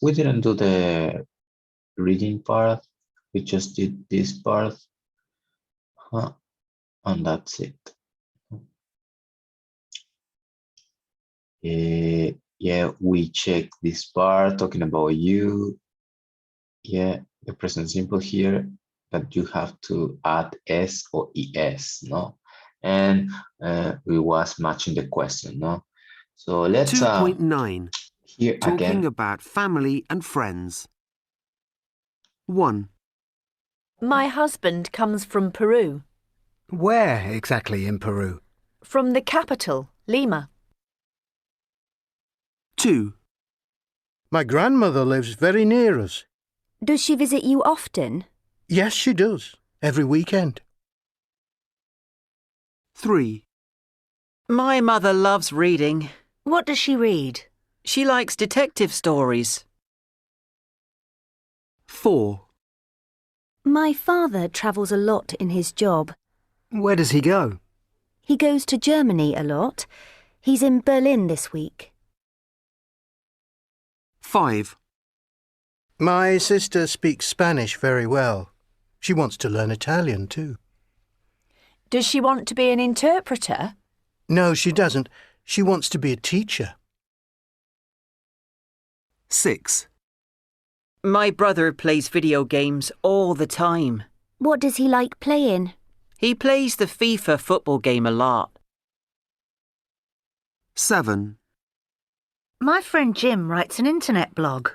we didn't do the reading part. We just did this part, huh? And that's it. Yeah, we check this part talking about you. Yeah, the present simple here that you have to add s or es, no? And we was matching the question, no? So let's 2.9. here Talking again. about family and friends. 1. My husband comes from Peru. Where exactly in Peru? From the capital, Lima. 2. My grandmother lives very near us. Does she visit you often? Yes, she does. Every weekend. 3. My mother loves reading. What does she read? She likes detective stories. 4. My father travels a lot in his job. Where does he go? He goes to Germany a lot. He's in Berlin this week. 5. My sister speaks Spanish very well. She wants to learn Italian too. Does she want to be an interpreter? No, she doesn't. She wants to be a teacher. 6. My brother plays video games all the time. What does he like playing? He plays the FIFA football game a lot. 7. My friend Jim writes an internet blog.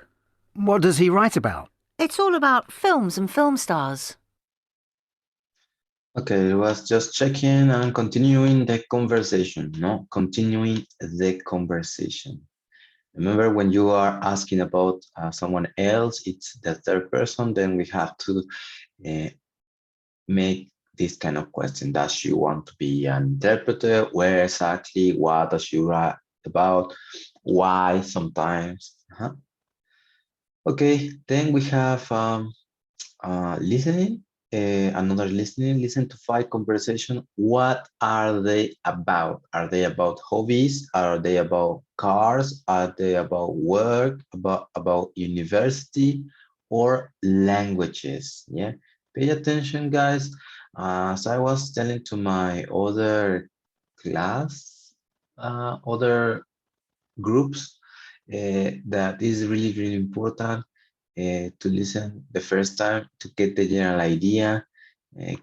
What does he write about? It's all about films and film stars. Okay, it was just checking and continuing the conversation, no? Continuing the conversation. Remember, when you are asking about someone else, it's the third person, then we have to make this kind of question. Does she want to be an interpreter? Where exactly? What does she write about? Why sometimes? Okay, then we have listening. Another listening. Listen to 5 conversation. What are they about? Are they about hobbies? Are they about cars? Are they about work? About university or languages? Yeah, pay attention, guys. As I was telling to my other class, other groups, that is really important to listen the first time to get the general idea,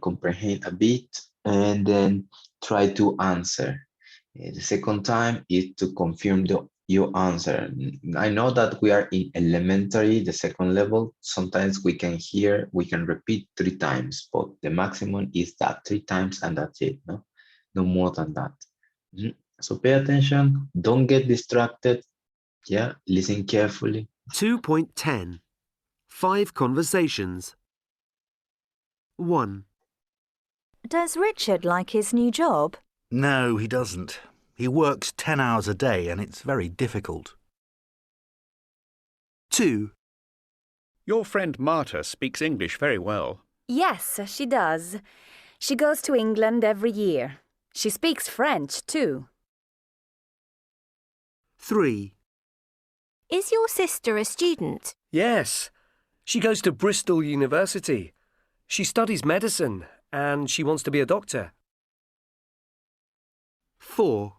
comprehend a bit, and then try to answer. The second time is to confirm your answer. I know that we are in elementary, the second level. Sometimes we can repeat 3 times, but the maximum is that 3 times and that's it, no more than that. So pay attention, don't get distracted. Yeah, listen carefully. 2.10. 5 conversations. 1. Does Richard like his new job? No, he doesn't. He works 10 hours a day and it's very difficult. 2. Your friend Marta speaks English very well. Yes, she does. She goes to England every year. She speaks French, too. 3. Is your sister a student? Yes. She goes to Bristol University. She studies medicine and she wants to be a doctor. 4.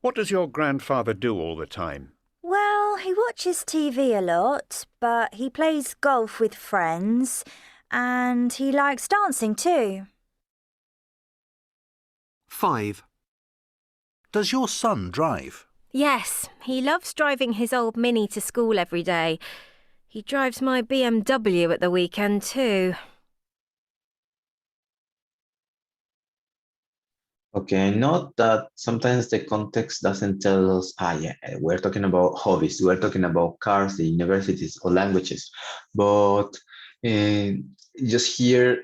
What does your grandfather do all the time? Well, he watches TV a lot, but he plays golf with friends, and he likes dancing too. 5. Does your son drive? Yes, he loves driving his old Mini to school every day. He drives my BMW at the weekend too. Okay, I know that sometimes the context doesn't tell us, yeah, we're talking about hobbies, we're talking about cars, the universities or languages, but just hear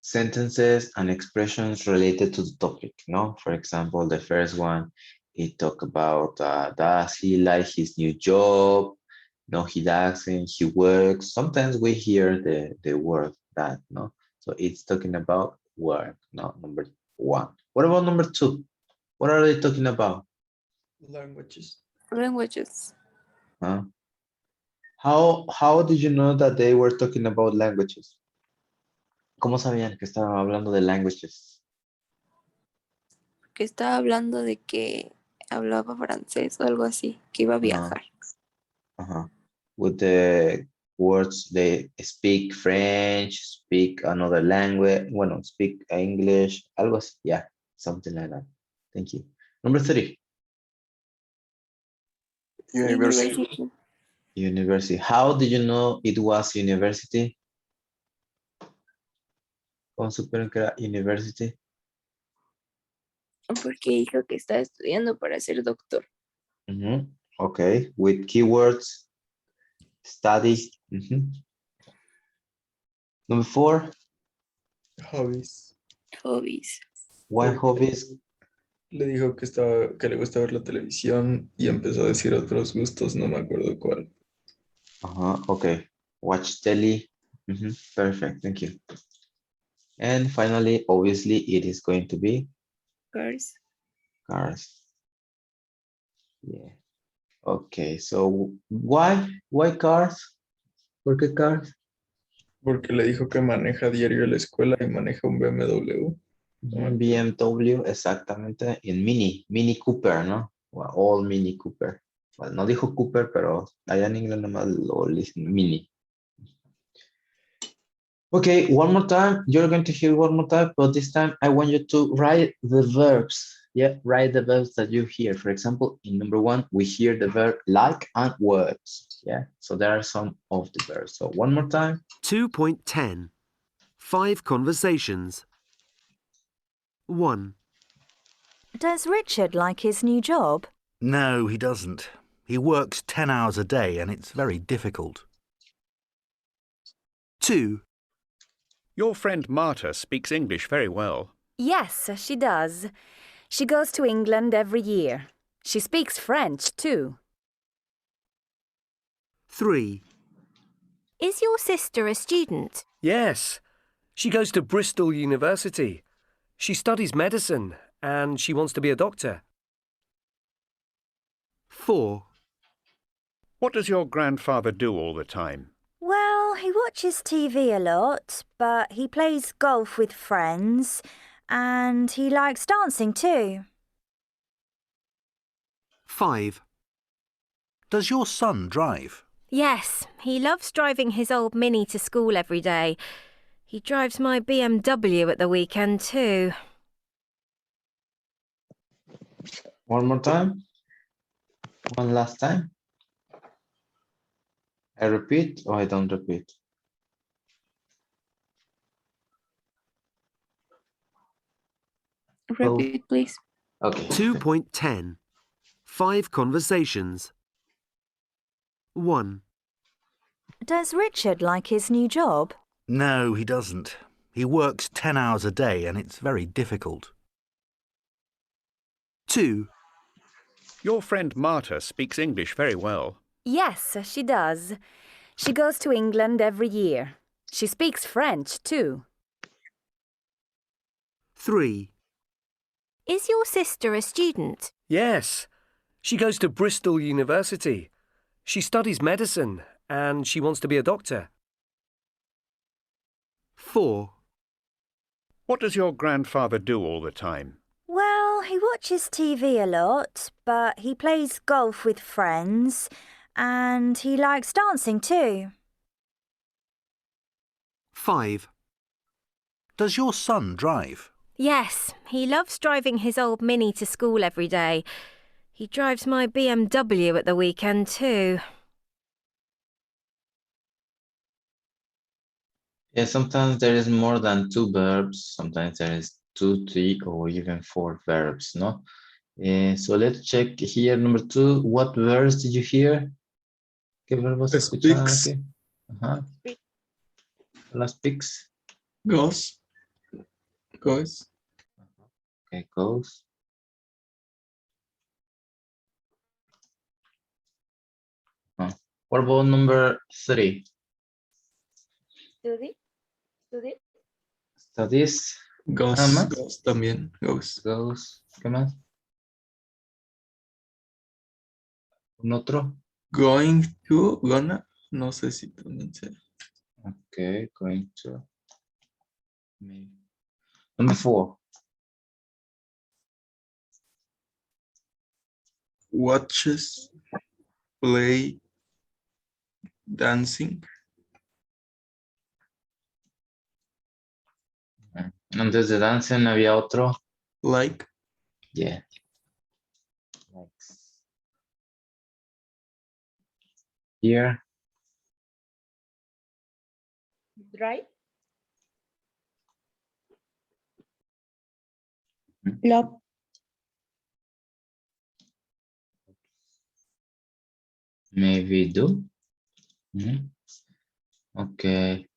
sentences and expressions related to the topic, no? For example, the first one, it talk about, does he like his new job? No, he doesn't, he works. Sometimes we hear the word that, no? So it's talking about work, no? Number 1. What about number 2? What are they talking about? Languages. Languages. Huh? How did you know that they were talking about languages? ¿Cómo sabían que estaban hablando de languages? Que estaba hablando de que hablaba francés o algo así, que iba a viajar. With the words they speak French, speak another language, bueno, speak English, algo así, yeah, something like that. Thank you. Number 3. University. University. How did you know it was university? ¿Cómo supieron que era university? Porque dijo que estaba estudiando para ser doctor. Okay, with keywords, study. Number 4. Hobbies. Hobbies. Why hobbies? Le dijo que le gusta ver la televisión y empezó a decir otros gustos, no me acuerdo cuál. Okay. Watch telly. Perfect, thank you. And finally, obviously, it is going to be Cars. cars. Yeah. Okay, so why cars? ¿Por qué cars? Porque le dijo que maneja diario a la escuela y maneja un BMW. BMW, exactamente, en Mini Cooper, ¿no? Well, all Mini Cooper. Well, no dijo Cooper, pero allá en inglés nomás lo dicen Mini. Okay, one more time. You're going to hear one more time, but this time I want you to write the verbs. Yeah, write the verbs that you hear. For example, in number 1, we hear the verb like and words. Yeah, so there are some of the verbs. So one more time. 2.10. 5 conversations. 1. Does Richard like his new job? No, he doesn't. He works 10 hours a day and it's very difficult. 2. Your friend Marta speaks English very well. Yes, she does. She goes to England every year. She speaks French too. 3. Is your sister a student? Yes. She goes to Bristol University. She studies medicine and she wants to be a doctor. 4. What does your grandfather do all the time? Well, he watches TV a lot, but he plays golf with friends and he likes dancing too. 5. Does your son drive? Yes, he loves driving his old Mini to school every day. He drives my BMW at the weekend too. One more time. One last time. I repeat or I don't repeat? Repeat, please. Okay. 2.10. 5 conversations. 1. Does Richard like his new job? No, he doesn't. He works 10 hours a day and it's very difficult. 2. Your friend Marta speaks English very well. Yes, she does. She goes to England every year. She speaks French too. 3. Is your sister a student? Yes. She goes to Bristol University. She studies medicine and she wants to be a doctor. 4. What does your grandfather do all the time? Well, he watches TV a lot, but he plays golf with friends and he likes dancing too. 5. Does your son drive? Yes, he loves driving his old Mini to school every day. He drives my BMW at the weekend too. Yeah, sometimes there is more than 2 verbs. Sometimes there is 2, 3, or even 4 verbs, no? So let's check here. Number 2, what verbs did you hear? ¿Qué verbos escucharon aquí? Las speaks. Goes. Goes. Okay, goes. What about number 3? Study. Study. Studies. Goes. Nada más. Goes también. Goes. Goes. ¿Qué más? ¿Un otro? Going to, gonna, no sé si también sea. Okay, going to. Maybe. Number 4. Watches, play, dancing. Antes de dancing había otro. Like. Yeah. Likes. Here. Drive. Mm-hmm. Love. Maybe do. Mm-hmm. Okay.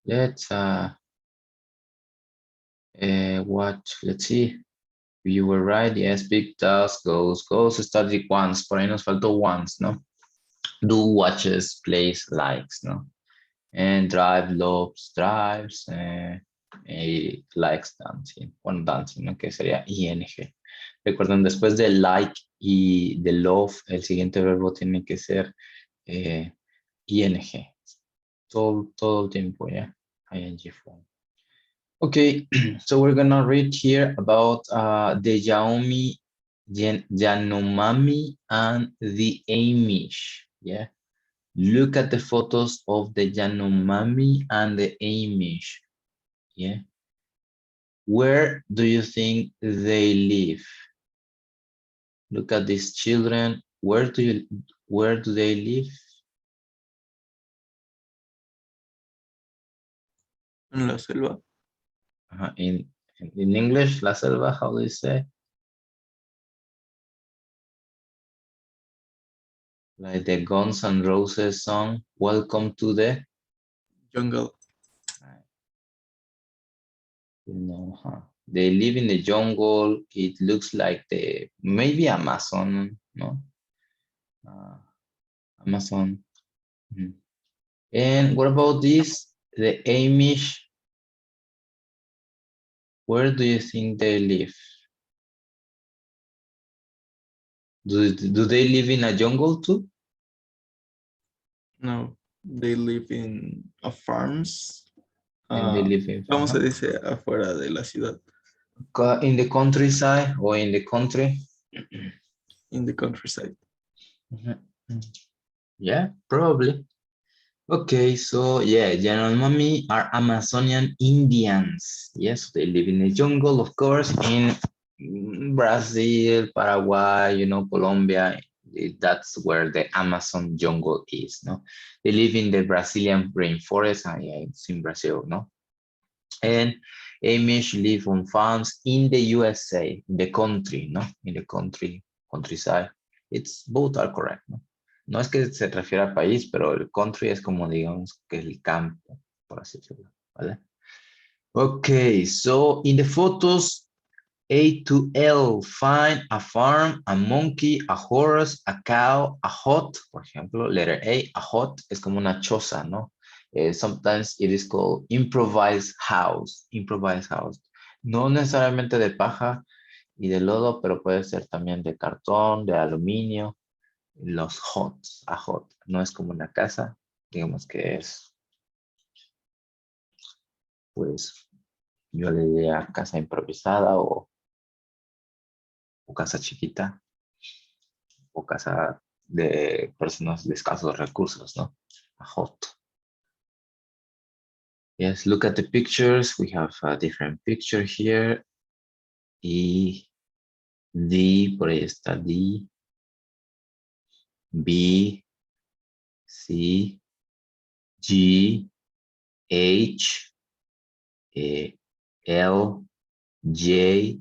Let's watch. Let's see. You were right. Yes, big task goes static once. Por ahí nos faltó once, ¿no? Do, watches, plays, likes, ¿no? And drive, loves, drives, likes, dancing. Bueno, dancing, ¿no? Que sería ing. Recuerden, después de like y de love, el siguiente verbo tiene que ser ing. Todo el tiempo, ¿ya? Ing form. Okay, so we're gonna read here about the Yanomami and the Amish. Yeah, look at the photos of the Yanomami and the Amish. Yeah, where do you think they live? Look at these children. Where do they live? En la selva. In English, la selva, how do you say? Like the Guns N' Roses song, Welcome to the Jungle. They live in the jungle. It looks like maybe Amazon, no? Amazon. Mm-hmm. And what about this? The Amish. Where do you think they live? Do they live in a jungle too? No, they live in farms. And they live in, ¿Cómo se dice afuera de la ciudad? In the countryside or in the country? In the countryside. Yeah, probably. Okay, so yeah, Yanomami are Amazonian Indians. Yes, they live in the jungle, of course, in Brazil, Paraguay, Colombia. That's where the Amazon jungle is, no? They live in the Brazilian rainforest, and yeah, it's in Brazil, no? And Amish live on farms in the USA, in the country, no? In the countryside. Both are correct, no? No es que se refiere al país, pero el country es como, digamos, que el campo, por así decirlo, ¿vale? Okay, so in the photos, A to L, find a farm, a monkey, a horse, a cow, a hut. Por ejemplo, letter A, a hut es como una choza, ¿no? Sometimes it is called improvised house. No necesariamente de paja y de lodo, pero puede ser también de cartón, de aluminio. Los huts, a hut, no es como una casa, digamos que es, pues, yo le diría casa improvisada o casa chiquita, o casa de personas de escasos recursos, ¿no? A hut. Yes, look at the pictures. We have a different picture here. Y D, por ahí está D. B, C, G, H, L, J,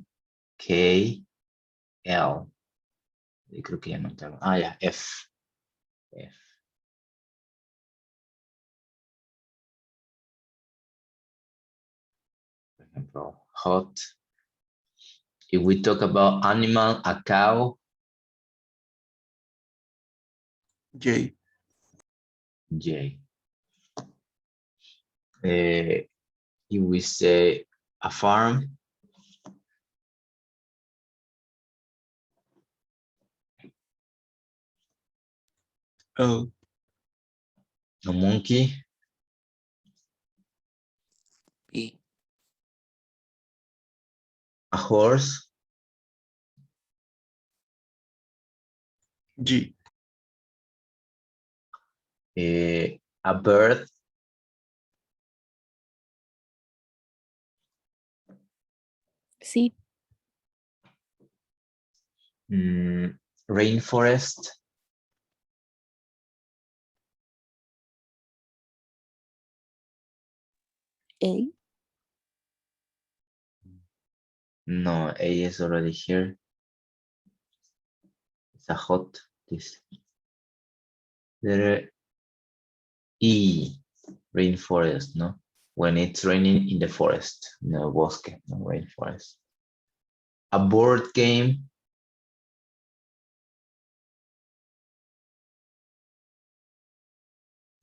K, L. Y creo que ya no tengo. Ya, F. Por ejemplo, hot. If we talk about animal, a cow. J. If we say a farm. L. A monkey. P. A horse. G. A bird. C. Rainforest. A. No, A is already here. It's a hot. This. Letter E. Rainforest, no? When it's raining in the forest, no bosque, no rainforest. A board game.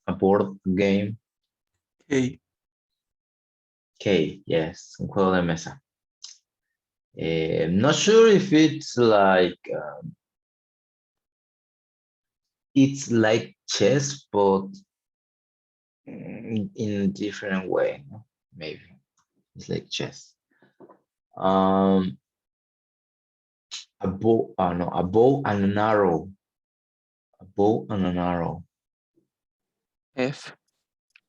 A board game. K. K, yes, un juego de mesa. Not sure if it's like chess, but in a different way. No? Maybe it's like chess. A bow, no, a bow and an arrow. A bow and an arrow. F.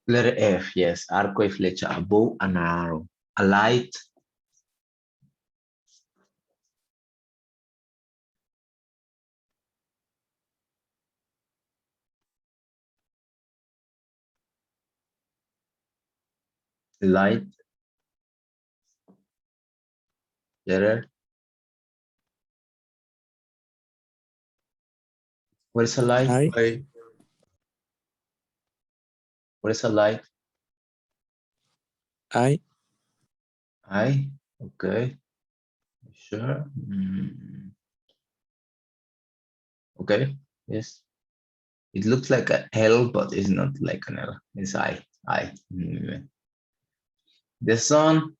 Letter F, yes, arco y flecha, a bow and an arrow. A light. Light. Letter. Where's a light? I. Where's a light? I. I. Okay. Sure. Okay. Yes. It looks like an L, but it's not like an L. It's I. The sun.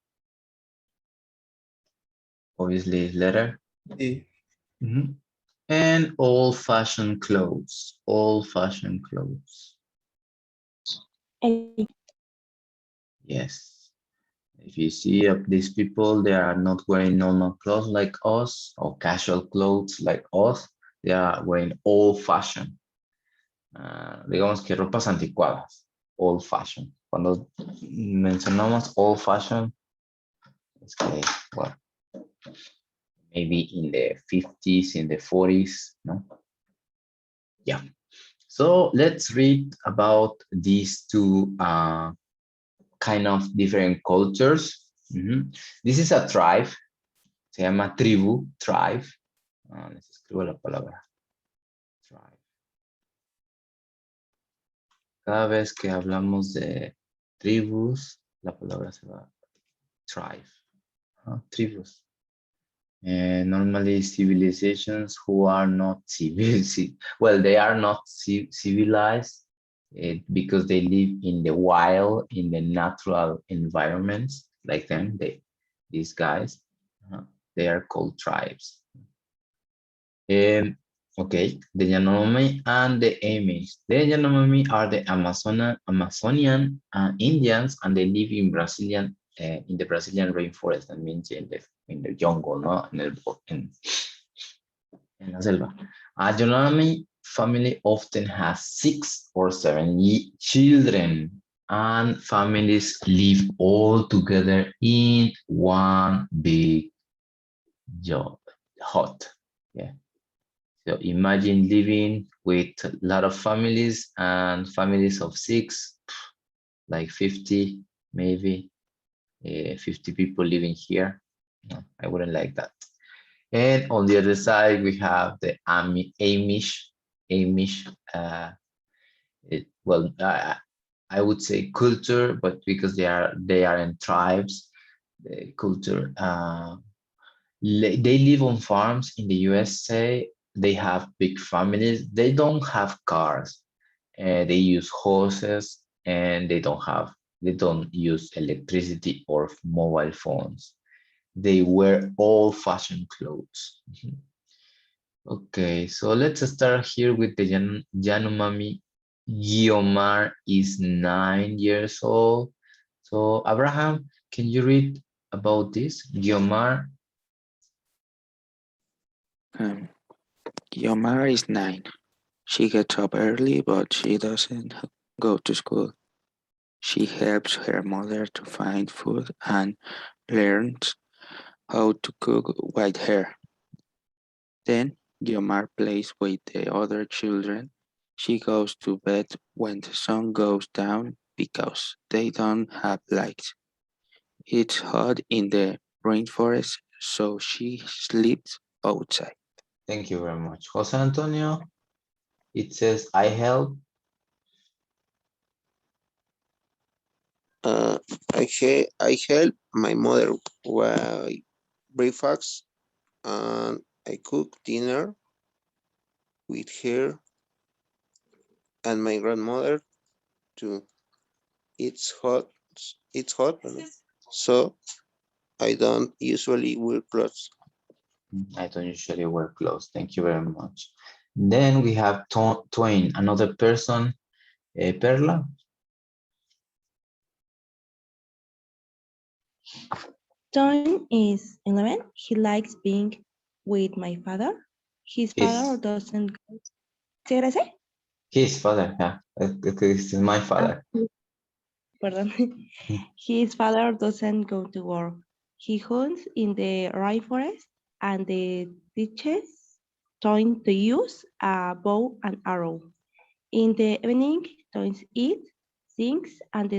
Obviously, letter. E. And old-fashioned clothes. Old-fashioned clothes. A. Yes. If you see these people, they are not wearing normal clothes like us or casual clothes like us. They are wearing old-fashioned. Digamos que ropas anticuadas. Old-fashioned. Cuando mencionamos old-fashioned, es que, well, maybe in the 50s, in the 40s, no? Yeah. So let's read about these two kind of different cultures. This is a tribe. Se llama tribu, tribe. Les escribo la palabra. Tribe. Cada vez que hablamos de tribus, la palabra se va tribe. Tribus. Normally civilizations who are not civilized, well, they are not civilized because they live in the wild, in the natural environments, like them, these guys, they are called tribes. Okay, the Yanomami and the Amish. The Yanomami are the Amazonian Indians, and they live in in the Brazilian rainforest. That means in the jungle, no, in la selva. A Yanomami family often has 6 or 7 children, and families live all together in one big hut. Yeah. So imagine living with a lot of families and families of 6, like 50, maybe 50 people living here. No, I wouldn't like that. And on the other side, we have the Amish. Well, I would say culture, but because they are in tribes, the culture. They live on farms in the USA. They have big families. They don't have cars. They use horses, and they don't use electricity or mobile phones. They wear old-fashioned clothes. Okay, so let's start here with the Yanomami. Guiomar is 9 years old. So Abraham, can you read about this? Guiomar. Guiomar is 9. She gets up early, but she doesn't go to school. She helps her mother to find food and learns how to cook with her. Then Guiomar plays with the other children. She goes to bed when the sun goes down because they don't have lights. It's hot in the rainforest, so she sleeps outside. Thank you very much. Jose Antonio, it says, I help. I help my mother with breakfast and I cook dinner with her and my grandmother too. It's hot. It's hot, so I don't usually wear clothes. I don't usually wear clothes. Thank you very much. Then we have Twain, another person. Perla. Tom is 11. He likes being with my father. His father doesn't go. ¿Sí, gracias? His father, yeah. This is my father. Pardon. His father doesn't go to work. He hunts in the rainforest and teaches Tom to use a bow and arrow. In the evening, Tom eats, sings, and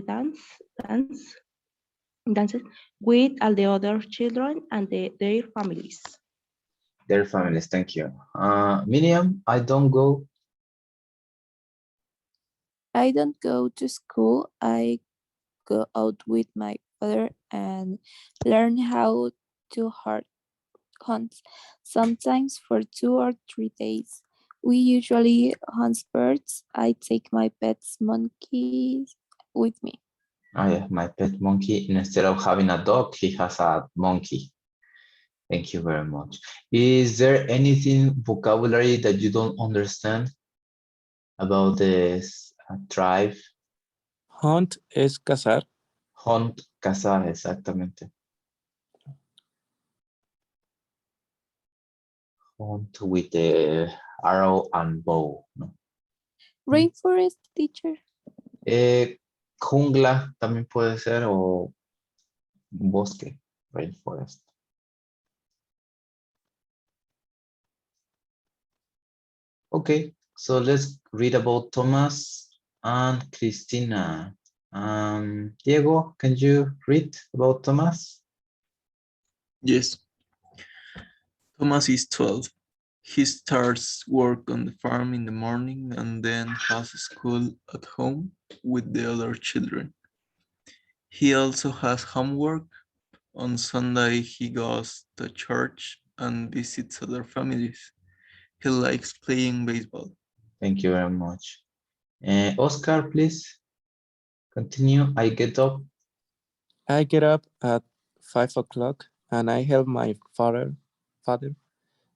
dances with all the other children and their families. Their families, thank you. Miriam, I don't go. I don't go to school. I go out with my father and learn how to hunt, sometimes for 2 or 3 days. We usually hunt birds. I take my pet's monkeys with me. Oh yeah, my pet monkey. Instead of having a dog, he has a monkey. Thank you very much. Is there anything vocabulary that you don't understand about this tribe? Hunt es cazar. Hunt, cazar, exactamente. Hunt with the arrow and bow. ¿No? Rainforest, teacher. Jungla también puede ser, o bosque, rainforest. Okay, so let's read about Thomas and Christina. Diego, can you read about Thomas? Yes. Thomas is 12. He starts work on the farm in the morning and then has school at home with the other children. He also has homework. On Sunday, he goes to church and visits other families. He likes playing baseball. Thank you very much. Oscar, please continue. I get up. I get up at 5 o'clock and I help my father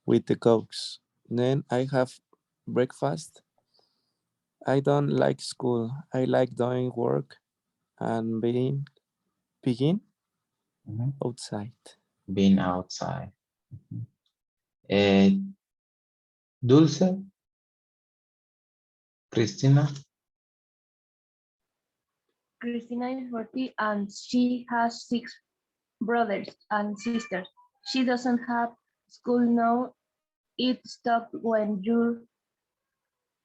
with the goats. Then I have breakfast. I don't like school. I like doing work and begin outside. Being outside. Dulce? Cristina? Christina is 40 and she has 6 brothers and sisters. She doesn't have school now. It stopped when you're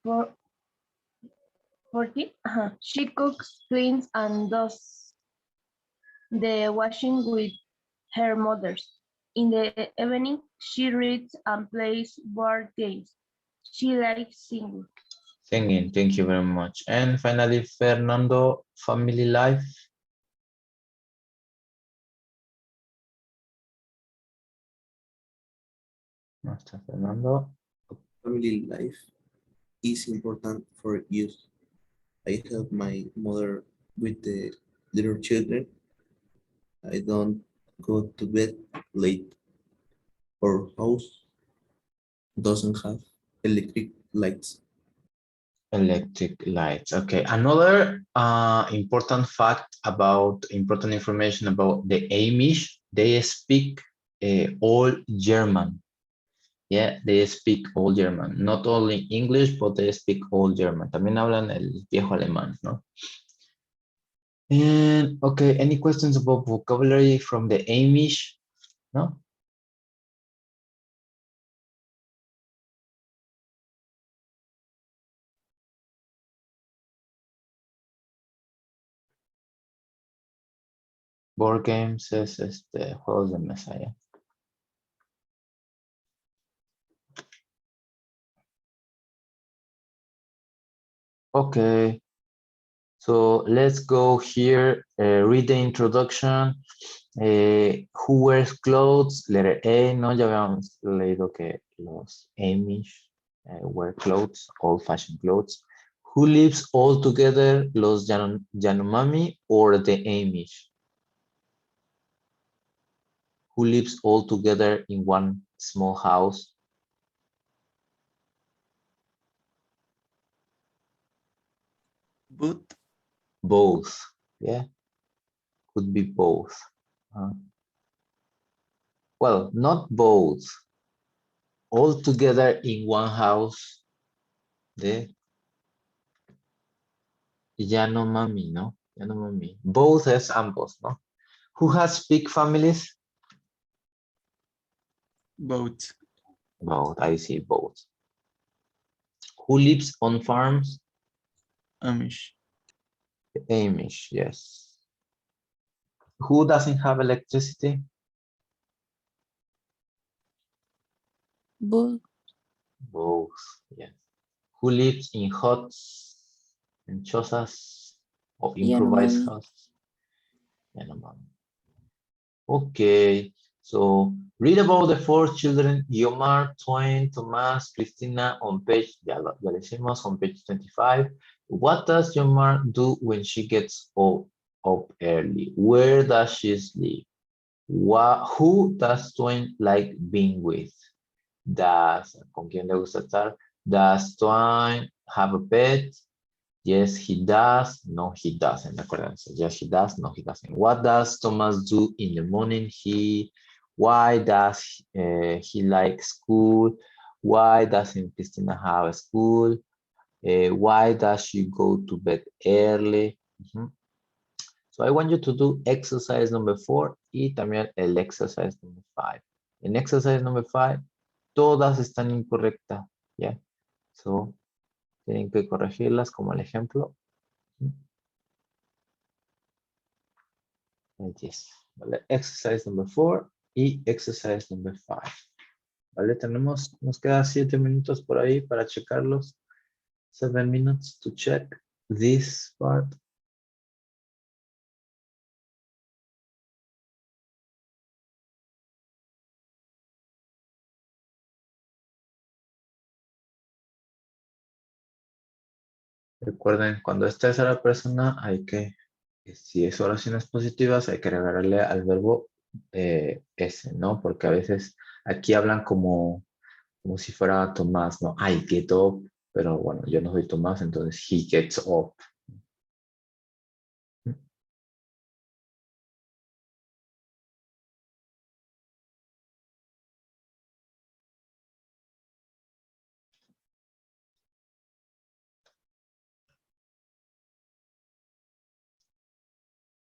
40. She cooks, cleans, and does the washing with her mothers. In the evening, she reads and plays board games. She likes singing. Singing, thank you very much. And finally, Fernando, family life. Master Fernando. Family life is important for youth. I help my mother with the little children. I don't go to bed late. Our house doesn't have electric lights. Electric lights. Okay. Another important information about the Amish, they speak all German. Yeah, they speak all German. Not only English, but they speak all German. También hablan el viejo alemán, ¿no? And okay, any questions about vocabulary from the Amish? No? Board games es juegos de mesa, ¿ya? Okay, so let's go here, read the introduction. Who wears clothes? Letter A, no, ya habíamos leído que los Amish wear clothes, old-fashioned clothes. Who lives all together? Los Yanomami or the Amish? Who lives all together in one small house? Both, yeah, could be both. Well, not both. All together in one house. The Yanomami, no? Yanomami. Both as ambos, no? Who has big families? Both. Both, I see both. Who lives on farms? Amish. Amish, yes. Who doesn't have electricity? Both. Both, yes. Who lives in huts and chozas or improvised Yanomami. houses? Yanomami. Okay, so read about the four children, Yomar, Twain, Thomas, Christina, on page, ya lo decimos, on page 25. What does Yomar do when she gets up early? Where does she sleep? Who does Twain like being with? ¿Con quién le gusta estar? Does Twain have a pet? Yes, he does. No, he doesn't. Acuérdense. Yes, he does. No, he doesn't. What does Thomas do in the morning? Why does he like school? Why doesn't Christina have a school? Why does she go to bed early? So I want you to do exercise number 4 y también el exercise number 5. En exercise number 5, todas están incorrectas. ¿Ya? So, tienen que corregirlas como el ejemplo. Yes. ¿Vale? Exercise number 4 y exercise number 5. ¿Vale? Nos queda 7 minutos por ahí para checarlos. 7 minutes to check this part. Recuerden, cuando esta es a la persona, hay que, si es oraciones positivas, hay que agregarle al verbo ese, ¿no? Porque a veces aquí hablan como si fuera Tomás, ¿no? I get up, pero bueno, yo no soy Tomás, entonces he gets up,